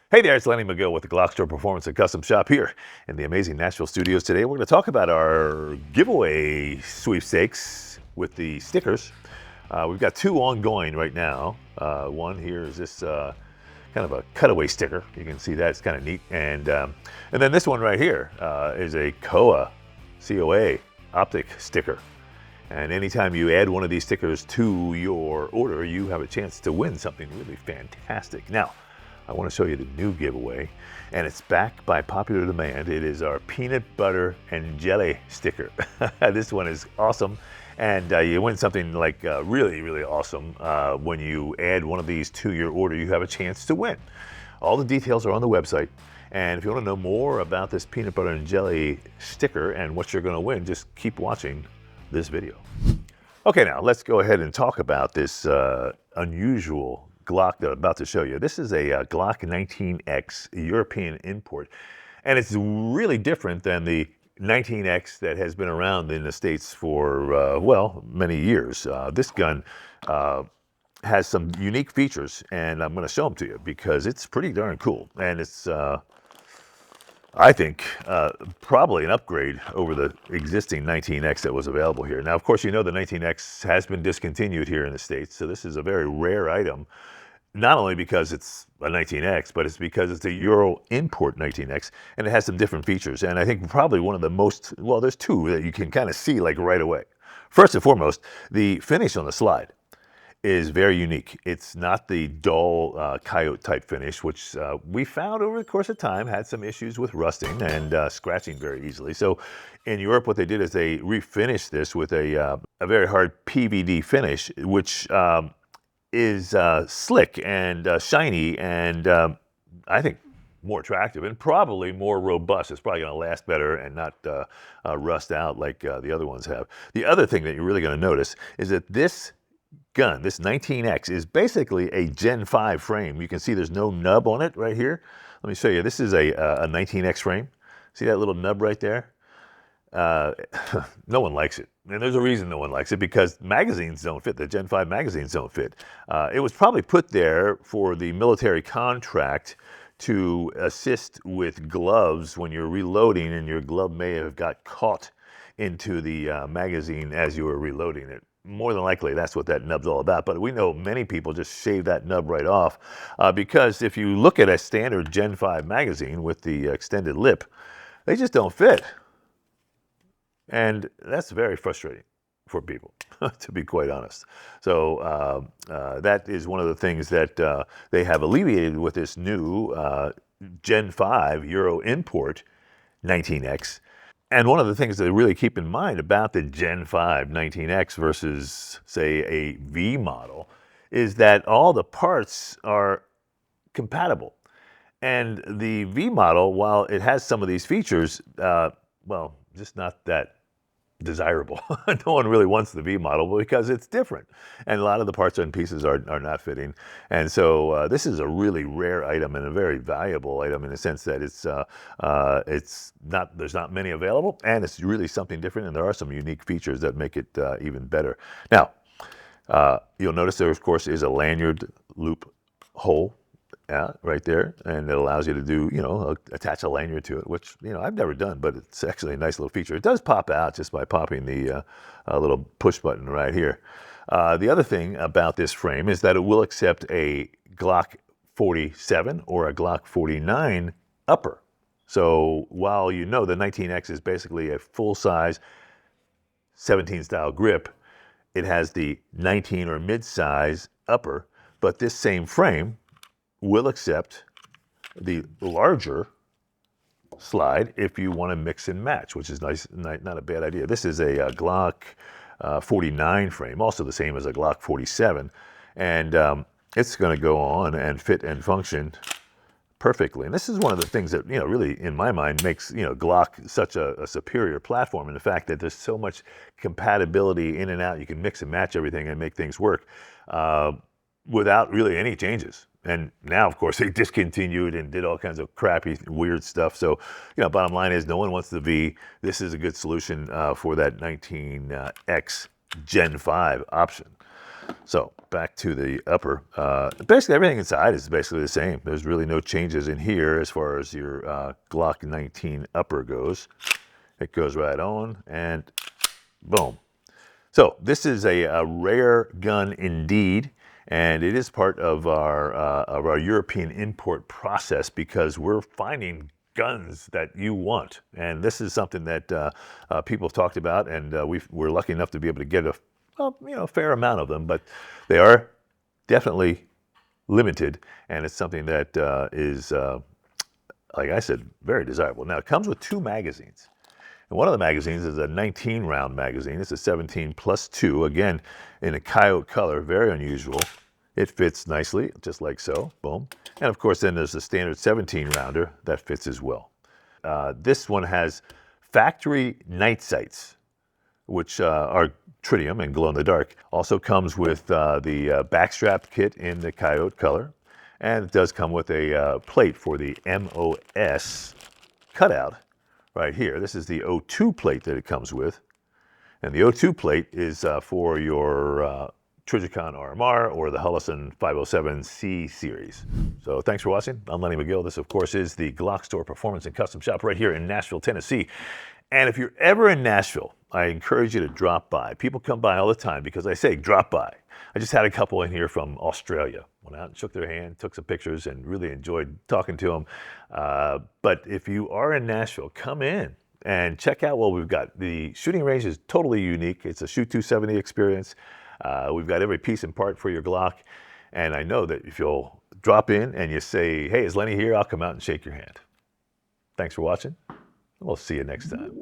Hey there, it's Lenny McGill with the GlockStore Performance and Custom Shop here in the amazing Nashville studios today. We're going to talk about our giveaway sweepstakes with the stickers. We've got two ongoing right now. One here is this kind of a cutaway sticker. You can see that, it's kind of neat. And then this one right here is a COA optic sticker. And anytime you add one of these stickers to your order, you have a chance to win something really fantastic. Now, I want to show you the new giveaway, and it's back by popular demand. It is our peanut butter and jelly sticker. This one is awesome, and you win something like really, really awesome. When you add one of these to your order, you have a chance to win. All the details are on the website, and if you want to know more about this peanut butter and jelly sticker and what you're going to win, just keep watching this video. Okay, now let's go ahead and talk about this unusual Glock that I'm about to show you. This is a Glock 19X European import, and it's really different than the 19X that has been around in the States for, well, many years. This gun has some unique features, and I'm going to show them to you because it's pretty darn cool, and it's I think probably an upgrade over the existing 19X that was available here. Now, of course, you know the 19X has been discontinued here in the States, so this is a very rare item, not only because it's a 19X, but it's because it's a Euro import 19X, and it has some different features. And I think probably one of the most, well, there's two that you can kind of see like right away. First and foremost, the finish on the slide is very unique. It's not the dull coyote type finish, which we found over the course of time had some issues with rusting and scratching very easily. So in Europe, what they did is they refinished this with a very hard PVD finish, which is slick and shiny and I think more attractive and probably more robust. It's probably going to last better and not rust out like the other ones have. The other thing that you're really going to notice is that this gun, this 19X, is basically a Gen 5 frame. You can see there's no nub on it right here. Let me show you. This is a 19X frame. See that little nub right there? No one likes it. And there's a reason no one likes it, because magazines don't fit. The Gen 5 magazines don't fit. It was probably put there for the military contract to assist with gloves when you're reloading and your glove may have got caught into the magazine as you were reloading it. More than likely, that's what that nub's all about. But we know many people just shave that nub right off because if you look at a standard Gen 5 magazine with the extended lip, they just don't fit. And that's very frustrating for people, to be quite honest. So that is one of the things that they have alleviated with this new Gen 5 Euro import 19X. And one of the things to really keep in mind about the Gen 5 19X versus, say, a V model is that all the parts are compatible. And the V model, while it has some of these features, well, just not that desirable. No one really wants the V model because it's different, and a lot of the parts and pieces are not fitting. And so this is a really rare item and a very valuable item in the sense that it's not, there's not many available, and it's really something different, and there are some unique features that make it even better. Now, you'll notice there, of course, is a lanyard loop hole right there, and it allows you to do, you know, attach a lanyard to it, which, you know, I've never done, but it's actually a nice little feature. It does pop out just by popping the little push button right here. The other thing about this frame is that it will accept a Glock 47 or a Glock 49 upper. So while you know the 19X is basically a full-size 17 style grip, it has the 19 or mid-size upper, but this same frame will accept the larger slide if you want to mix and match, which is nice, not a bad idea. This is a Glock 49 frame, also the same as a Glock 47, and it's going to go on and fit and function perfectly. And this is one of the things that, you know, really, in my mind, makes, you know, Glock such a superior platform, and the fact that there's so much compatibility in and out. You can mix and match everything and make things work without really any changes. And now, of course, they discontinued and did all kinds of crappy, weird stuff. So, you know, bottom line is no one wants the V. This is a good solution for that 19X Gen 5 option. So back to the upper. Basically, everything inside is basically the same. There's really no changes in here as far as your Glock 19 upper goes. It goes right on, and boom. So this is a rare gun indeed, and it is part of our European import process because we're finding guns that you want, and this is something that people have talked about, and we're lucky enough to be able to get a fair amount of them, but they are definitely limited, and it's something that is, like I said, very desirable. Now it comes with 2 magazines. And one of the magazines is a 19-round magazine. It's a 17 plus 2, again, in a coyote color, very unusual. It fits nicely, just like so, boom. And of course, then there's the standard 17-rounder that fits as well. This one has factory night sights, which are tritium and glow in the dark. Also comes with the backstrap kit in the coyote color. And it does come with a plate for the MOS cutout right here. This is the O2 plate that it comes with. And the O2 plate is for your Trijicon RMR or the Hullison 507C series. So thanks for watching. I'm Lenny McGill. This, of course, is the GlockStore Performance and Custom Shop right here in Nashville, Tennessee. And if you're ever in Nashville, I encourage you to drop by. People come by all the time because I say drop by. I just had a couple in here from Australia. Went out and shook their hand, took some pictures, and really enjoyed talking to them. But if you are in Nashville, come in and check out what we've got. The shooting range is totally unique. It's a Shoot 270 experience. We've got every piece and part for your Glock. And I know that if you'll drop in and you say, hey, is Lenny here? I'll come out and shake your hand. Thanks for watching. We'll see you next time.